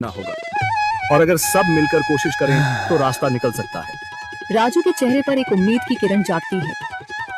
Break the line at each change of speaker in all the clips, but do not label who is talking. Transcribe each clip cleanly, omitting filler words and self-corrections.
ना होगा। और अगर सब मिलकर कोशिश करें तो रास्ता निकल सकता है।
राजू के चेहरे पर एक उम्मीद की किरण जागती है।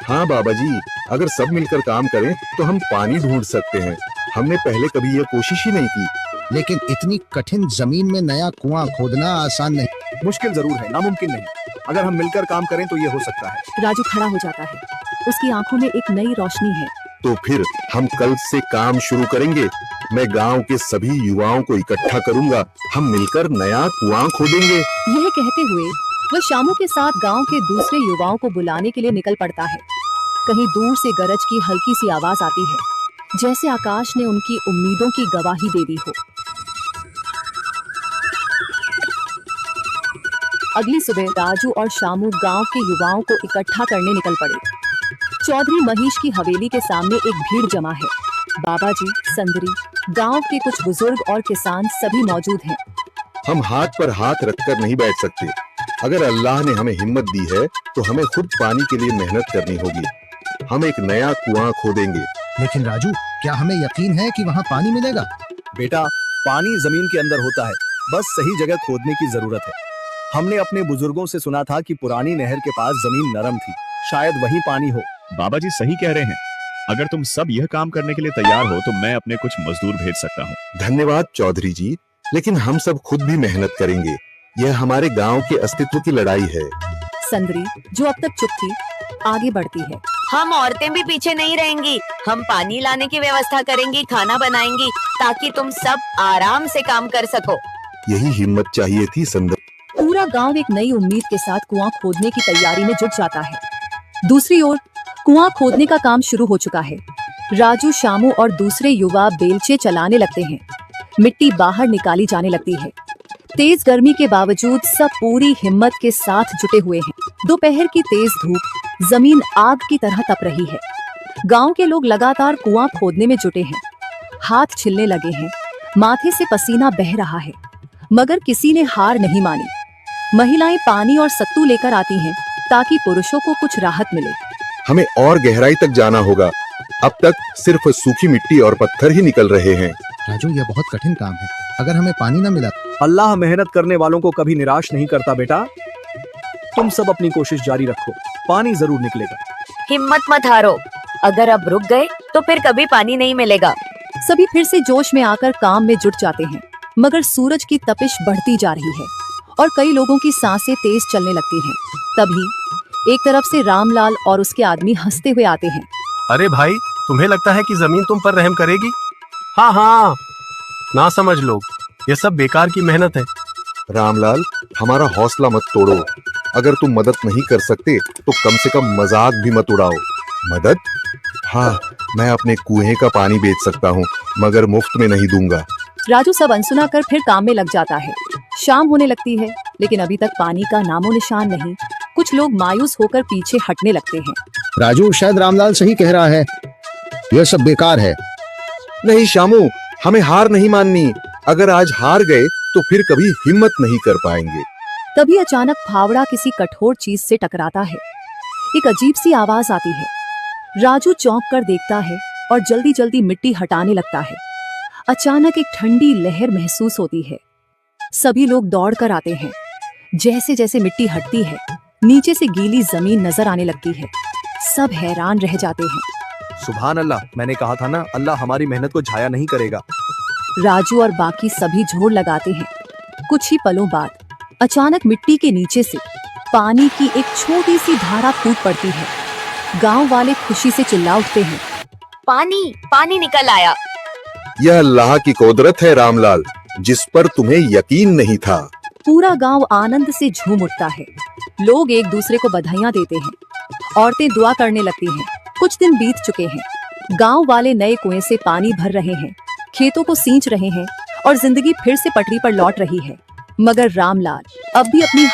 हाँ बाबा जी, अगर सब मिलकर काम करें तो हम पानी ढूंढ सकते हैं। हमने पहले कभी यह कोशिश ही नहीं की।
लेकिन इतनी कठिन जमीन में नया कुआं खोदना आसान नहीं।
मुश्किल जरूर है, नामुमकिन नहीं। अगर हम मिलकर काम करें तो ये हो सकता है।
राजू खड़ा हो जाता है। उसकी आंखों में एक नई रोशनी है।
तो फिर हम कल से काम शुरू करेंगे। मैं गांव के सभी युवाओं को इकट्ठा करूंगा। हम मिलकर नया कुआं खोदेंगे।
यह कहते हुए वह शामू के साथ गांव के दूसरे युवाओं को बुलाने के लिए निकल पड़ता है। कहीं दूर से गरज की हल्की सी आवाज आती है, जैसे आकाश ने उनकी उम्मीदों की गवाही दे दी हो। अगली सुबह राजू और शामू गांव के युवाओं को इकट्ठा करने निकल पड़े। चौधरी महेश की हवेली के सामने एक भीड़ जमा है। बाबा जी, संदरी, गांव के कुछ बुजुर्ग और किसान सभी मौजूद हैं।
हम हाथ पर हाथ रखकर नहीं बैठ सकते। अगर अल्लाह ने हमें हिम्मत दी है तो हमें खुद पानी के लिए मेहनत करनी होगी। हम एक नया कुआं खोदेंगे।
लेकिन राजू, क्या हमें यकीन है कि वहाँ पानी मिलेगा?
बेटा, पानी जमीन के अंदर होता है, बस सही जगह खोदने की जरूरत है। हमने अपने बुजुर्गों से सुना था कि पुरानी नहर के पास जमीन नरम थी, शायद वहीं पानी हो।
बाबा जी सही कह रहे हैं। अगर तुम सब यह काम करने के लिए तैयार हो तो मैं अपने कुछ मजदूर भेज सकता हूँ।
धन्यवाद चौधरी जी, लेकिन हम सब खुद भी मेहनत करेंगे। यह हमारे गांव के अस्तित्व की लड़ाई है।
संदरी, जो अब तक चुप थी, आगे बढ़ती है।
हम औरतें भी पीछे नहीं रहेंगी। हम पानी लाने की व्यवस्था करेंगी, खाना बनाएंगी, ताकि तुम सब आराम से काम कर सको।
यही हिम्मत चाहिए थी संदर।
पूरा गांव एक नई उम्मीद के साथ कुआं खोदने की तैयारी में जुट जाता है। दूसरी ओर कुआं खोदने का काम शुरू हो चुका है। राजू, शामू और दूसरे युवा बेलचे चलाने लगते हैं। मिट्टी बाहर निकाली जाने लगती है। तेज गर्मी के बावजूद सब पूरी हिम्मत के साथ जुटे हुए हैं। दोपहर की तेज धूप जमीन आग की तरह तप रही है। गांव के लोग लगातार कुआं खोदने में जुटे हैं। हाथ छिलने लगे हैं, माथे से पसीना बह रहा है, मगर किसी ने हार नहीं मानी। महिलाएं पानी और सत्तू लेकर आती हैं ताकि पुरुषों को कुछ राहत मिले।
हमें और गहराई तक जाना होगा। अब तक सिर्फ सूखी मिट्टी और पत्थर ही निकल रहे हैं।
राजू, यह बहुत कठिन काम है। अगर हमें पानी न मिला
अल्लाह मेहनत करने वालों को कभी निराश नहीं करता बेटा। तुम सब अपनी कोशिश जारी रखो, पानी जरूर निकलेगा।
हिम्मत मत हारो। अगर अब रुक गए तो फिर कभी पानी नहीं मिलेगा।
सभी फिर से जोश में आकर काम में जुट जाते हैं, मगर सूरज की तपिश बढ़ती जा रही है और कई लोगों की सांसें तेज चलने लगती हैं। तभी एक तरफ से रामलाल और उसके आदमी हंसते हुए आते हैं।
अरे भाई, तुम्हें लगता है कि जमीन तुम पर रहम करेगी? हाँ हाँ, ना समझ लोग, ये सब बेकार की मेहनत है।
रामलाल, हमारा हौसला मत तोड़ो। अगर तुम मदद नहीं कर सकते तो कम से कम मजाक भी मत उड़ाओ। मदद? हाँ, मैं अपने कुएं का पानी बेच सकता हूँ, मगर मुफ्त में नहीं दूंगा।
राजू सब अनसुना कर फिर काम में लग जाता है। शाम होने लगती है, लेकिन अभी तक पानी का नामो निशान नहीं। कुछ लोग मायूस होकर पीछे हटने लगते हैं।
राजू, शायद रामलाल सही कह रहा है। यह सब बेकार है।
नहीं शामू, हमें हार नहीं माननी। अगर आज हार गए तो फिर कभी हिम्मत नहीं कर पाएंगे।
तभी अचानक फावड़ा किसी कठोर चीज से टकराता है। एक अजीब सी आवाज आती है। राजू चौंक कर देखता है और जल्दी जल्दी मिट्टी हटाने लगता है। अचानक एक ठंडी लहर महसूस होती है। सभी लोग दौड़ कर आते हैं। जैसे जैसे मिट्टी हटती है, नीचे से गीली जमीन नजर आने लगती है। सब हैरान रह जाते हैं।
सुभान अल्लाह, मैंने कहा था ना, अल्लाह हमारी मेहनत को जाया नहीं करेगा।
राजू और बाकी सभी जोर लगाते हैं। कुछ ही पलों बाद अचानक मिट्टी के नीचे से पानी की एक छोटी सी धारा फूट पड़ती है। गांव वाले खुशी से चिल्ला उठते हैं।
पानी पानी निकल आया।
यह अल्लाह की कुदरत है रामलाल, जिस पर तुम्हें यकीन नहीं था।
पूरा गांव आनंद से झूम उठता है। लोग एक दूसरे को बधाइयां देते हैं। औरतें दुआ करने लगती हैं। कुछ दिन बीत चुके हैं। गांव वाले नए कुएं से पानी भर रहे हैं, खेतों को सींच रहे हैं और जिंदगी फिर से पटरी पर लौट रही है। मगर रामलाल अब भी अपनी